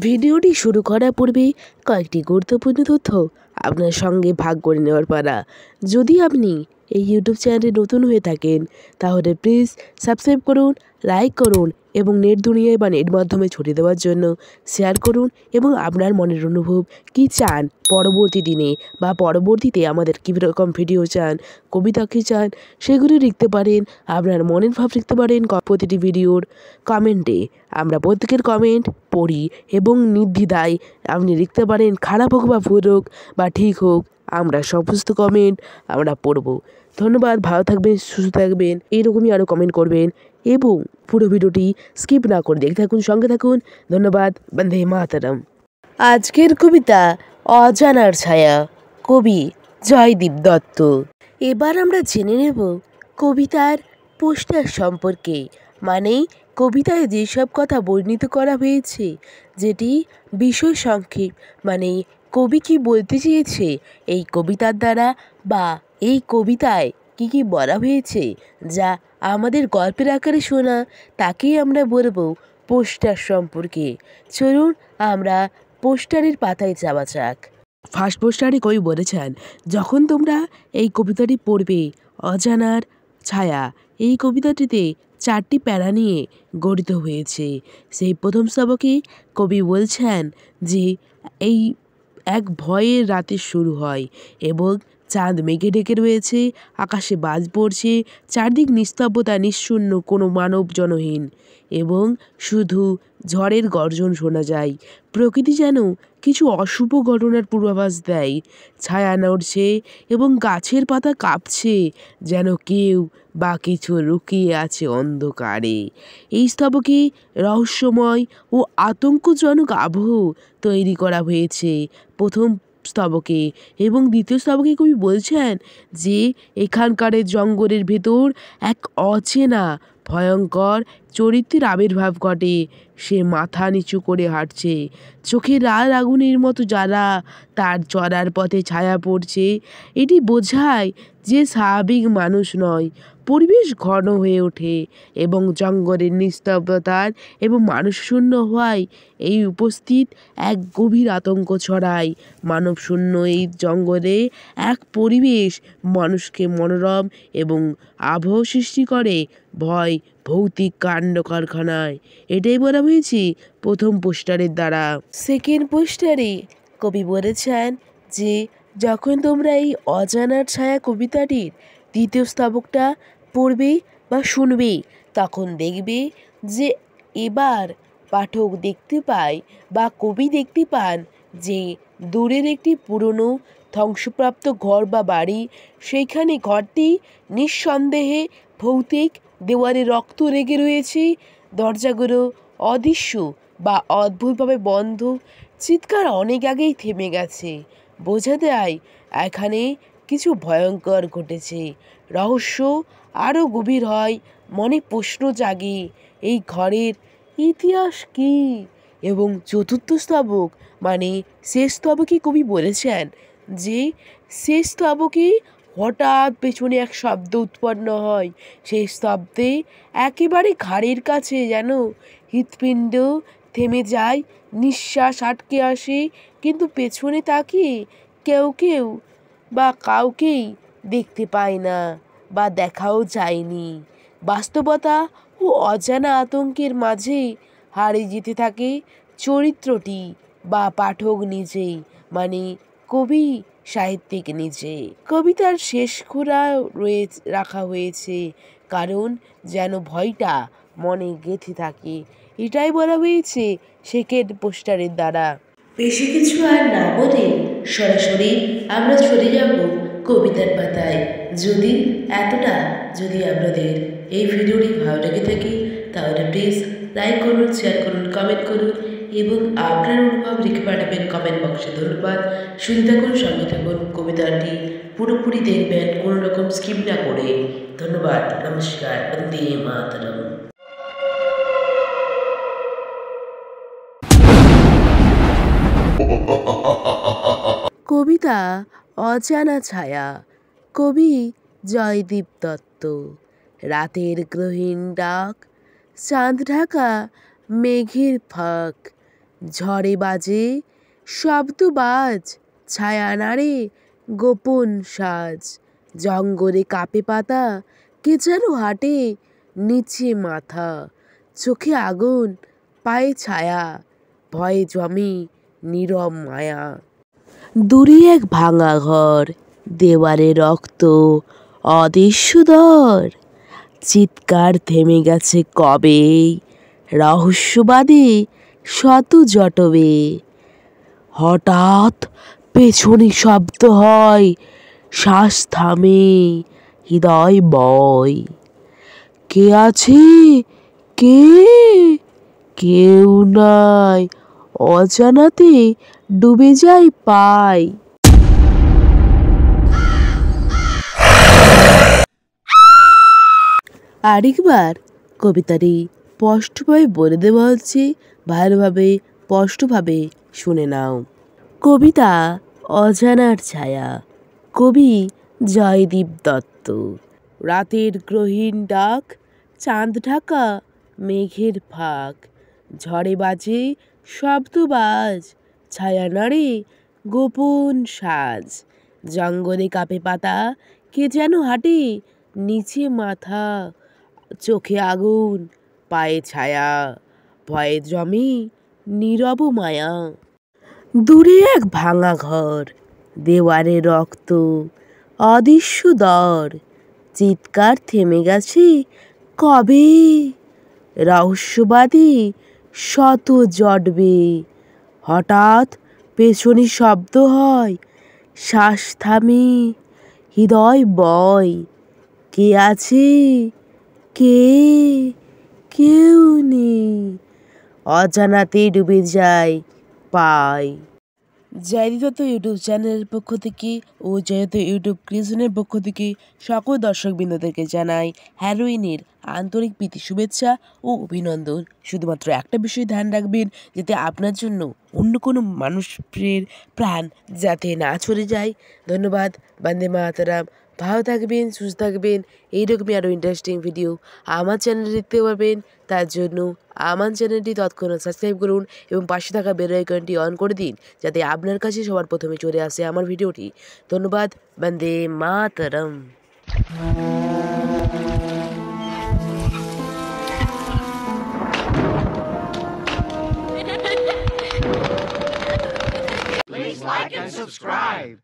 ভিডিওটি শুরু করার পূর্বে কয়েকটি গুরুত্বপূর্ণ তথ্য আপনার সঙ্গে ভাগ করে নেওয়ার পালা। যদি আপনি এই ইউটিউব চ্যানেলে নতুন হয়ে থাকেন তাহলে প্লিজ সাবস্ক্রাইব করুন, লাইক করুন এবং নেট দুনিয়ায় বা নেট মাধ্যমে ছড়িয়ে দেওয়ার জন্য শেয়ার করুন এবং আপনার মনের অনুভব কী চান পরবর্তী দিনে বা পরবর্তীতে আমাদের কী রকম ভিডিও চান, কবিতা কী চান সেগুলি লিখতে পারেন। আপনার মনের ভাব লিখতে পারেন প্রতিটি ভিডিওর কমেন্টে। আমরা প্রত্যেকের কমেন্ট পড়ি এবং নির্দ্বিধায় আপনি লিখতে পারেন, খারাপ হোক বা ভুল হোক বা ঠিক হোক আমরা সমস্ত কমেন্ট আমরা পড়ব। ধন্যবাদ, ভালো থাকবেন, সুস্থ থাকবেন, এইরকমই আরও কমেন্ট করবেন এবং পুরো ভিডিওটি স্কিপ না করে দেখতে থাকুন, সঙ্গে থাকুন। ধন্যবাদ। বন্দে মাতরম। আজকের কবিতা অজানার ছায়া, কবি জয়দীপ দত্ত। এবার আমরা জেনে নেব কবিতার পোস্টার সম্পর্কে, মানে কবিতায় যেসব কথা বর্ণিত করা হয়েছে, যেটি বিষয় সংক্ষেপ, মানে কবি কী বলতে চেয়েছে এই কবিতার দ্বারা, বা এই কবিতায় কী কী বলা হয়েছে যা আমাদের গল্পের আকারে শোনা, তাকেই আমরা বলবো পোস্টার সম্পর্কে। চলুন আমরা পোস্টারের পাতায় যাওয়া যাক। ফার্স্ট পোস্টারে কবি বলেছেন, যখন তোমরা এই কবিতাটি পড়বে অজানার ছায়া, এই কবিতাটিতে 4টি প্যারা নিয়ে গঠিত হয়েছে। সেই প্রথম স্তবকে কবি বলছেন যে এই এক ভয়ের রাতে শুরু হয় এবং চাঁদ মেঘে ঢেকে রয়েছে, আকাশে বাজ পড়ছে, চারদিক নিস্তব্ধতা, নিশ্শূন্য, কোনো মানব জনহীন এবং শুধু ঝড়ের গর্জন শোনা যায়। প্রকৃতি যেন কিছু অশুভ ঘটনার পূর্বাভাস দেয়। ছায়া নড়ছে এবং গাছের পাতা কাঁপছে, যেন কেউ বা কিছু লুকিয়ে আছে অন্ধকারে। এই স্তবকে রহস্যময় ও আতঙ্কজনক আবহ তৈরি করা হয়েছে প্রথম স্তবকে, এবং দ্বিতীয় স্তবকে কবি বলছেন যে এখানকার জঙ্গলের ভেতর এক অচেনা ভয়ঙ্কর চরিত্রের আবির্ভাব ঘটে। সে মাথা নিচু করে হাঁটছে, চোখে লাল আগুনের মতো জ্বালা, তার চলার পথে ছায়া পড়ছে। এটি বোঝায় যে স্বাভাবিক মানুষ নয়। পরিবেশ ঘন হয়ে ওঠে এবং জঙ্গলের নিস্তব্ধতার এবং মানুষশূন্য হওয়ায় এই উপস্থিত এক গভীর আতঙ্ক ছড়ায়। মানবশূন্য এই জঙ্গলে এক পরিবেশ মানুষকে মনোরম এবং আবহ সৃষ্টি করে ভয় ভৌতিক কাণ্ড কারখানায়। এটাই বলা হয়েছে প্রথম পোস্টারের দ্বারা। সেকেন্ড পোস্টারে কবি বলেছেন যে যখন তোমরা এই অজানার ছায়া কবিতাটির দ্বিতীয় স্তবকটা পড়বে বা শুনবে, তখন দেখবে যে এবার পাঠক দেখতে পায় বা কবি দেখতে পান যে দূরের একটি পুরনো ধ্বংসপ্রাপ্ত ঘর বা বাড়ি। সেইখানে ঘরটি নিঃসন্দেহে ভৌতিক, দেওয়ালে রক্ত লেগে রয়েছে, দরজাগুলো অদৃশ্য বা অদ্ভুতভাবে বন্ধ, চিৎকার অনেক আগেই থেমে গেছে। বোঝা যায় এখানে কিছু ভয়ঙ্কর ঘটেছে। রহস্য আরও গভীর হয়, মনে প্রশ্ন জাগে, এই ঘরের ইতিহাস কী? এবং চতুর্থ স্তবক মানে শেষ স্তবকে কবি বলেছেন যে শেষ স্তবকে হঠাৎ পেছনে এক শব্দ উৎপন্ন হয়। সেই শব্দে একেবারে ঘাড়ের কাছে যেন হৃৎপিণ্ড থেমে যায়, নিঃশ্বাস আটকে আসে, কিন্তু পেছনে তাকিয়ে কেউ বা কাউকেই দেখতে পায় না বা দেখাও যায়নি। বাস্তবতা ও অজানা আতঙ্কের মাঝে হারিয়ে যেতে থাকে চরিত্রটি বা পাঠক নিজেই, মানে কবি সাহিত্যিক নিজে। কবিতার শেষ খোলা রাখা হয়েছে কারণ যেন ভয়টা মনে গেঁথে থাকে। এটাই বলা হয়েছে সেকেন্ড পোস্টারের দ্বারা। বেশি কিছু আর না বলে সরাসরি আমরা চলে যাব কবিতার পাতায়। যদি আপনাদের এই ভিডিওটি ভালো লেগে থাকে তাহলে প্লিজ লাইক করুন, শেয়ার করুন, কমেন্ট করুন এবং আপনার অনুভব লিখে পাঠাবেন কমেন্ট বক্সে। ধন্যবাদ। শুনতে থাকুন, সঙ্গে থাকুন, কবিতাটি পুরোপুরি দেখবেন কোনো রকম স্কিপ না করে। ধন্যবাদ। নমস্কার। বন্দে মাতরম। কবিতা অজানা ছায়া, কবি জয়দীপ দত্ত। রাতের গ্রহীণ ডাক, চাঁদ ঢাকা মেঘের ফাঁক, ঝড়ে বাজে শব্দবাজ, ছায়া নাড়ে গোপন সাজ। জঙ্গলে কাঁপে পাতা, কে যেন হাঁটে নিচে মাথা। চোখে আগুন, পায়ে ছায়া, ভয়ে জমে নীরব মায়া। দূরে এক ভাঙা ঘর, দেওয়ালে রক্ত অদৃশ্য দর। চিৎকার থেমে গেছে কবে, রহস্যবাদী শত জটবে। হঠাৎ পেছনে শব্দ হয়, শ্বাস থামে, হৃদয় বয়। কে আছে? কে? কেউ নাই, অজানাতে ডুবে যায় পায়। আরেকবার কবিতাটি স্পষ্টভাবে বলে দেওয়া হচ্ছে, ভালোভাবে স্পষ্টভাবে শুনে নাও। কবিতা অজানার ছায়া, কবি জয়দীপ দত্ত। রাতের গ্রহীণ ডাক, চাঁদ ঢাকা মেঘের ফাঁক। ঝড়ে বাজে শব্দবাজ, ছায়া নাড়ে গোপন সাজ। জঙ্গলে কাঁপে পাতা, কে যেন হাঁটে নিচে মাথা। চোখে আগুন, পায়ে ছায়া, ভয়ে জমে নীরব মায়া। দূরে এক ভাঙা ঘর, দেওয়ালে রক্ত অদৃশ্য দর। চিৎকার থেমে গেছে কবে, রহস্যবাদী শত জটবে। হঠাৎ পেছনে শব্দ হয়, শ্বাস থামে, হৃদয় বয়। কে আছে? কে? কেউ নেই, অজানাতে ডুবে যায় পায়। জয়দীপ দত্ত ইউটিউব চ্যানেলের পক্ষ থেকে ও জয়দত্ত ইউটিউব ক্রিয়েশনের পক্ষ থেকে সকল দর্শকবৃন্দদেরকে জানাই হ্যালোইনের আন্তরিক প্রীতি শুভেচ্ছা ও অভিনন্দন। শুধুমাত্র একটা বিষয় ধ্যান রাখবেন, যাতে আপনার জন্য অন্য কোনো মানুষের প্রাণ যাতে না চলে যায়। ধন্যবাদ। বন্দে মাতরম। ভালো থাকবেন, সুস্থ থাকবেন। এইরকমই আরও ইন্টারেস্টিং ভিডিও আমার চ্যানেলে দেখতে পারবেন। তার জন্য আমার চ্যানেলটি তৎক্ষণাৎ সাবস্ক্রাইব করুন এবং পাশে থাকা বেল আইকনটি অন করে দিন, যাতে আপনার কাছে সবার প্রথমে চলে আসে আমার ভিডিওটি। ধন্যবাদ। বন্দে মাতরম। Please like and subscribe.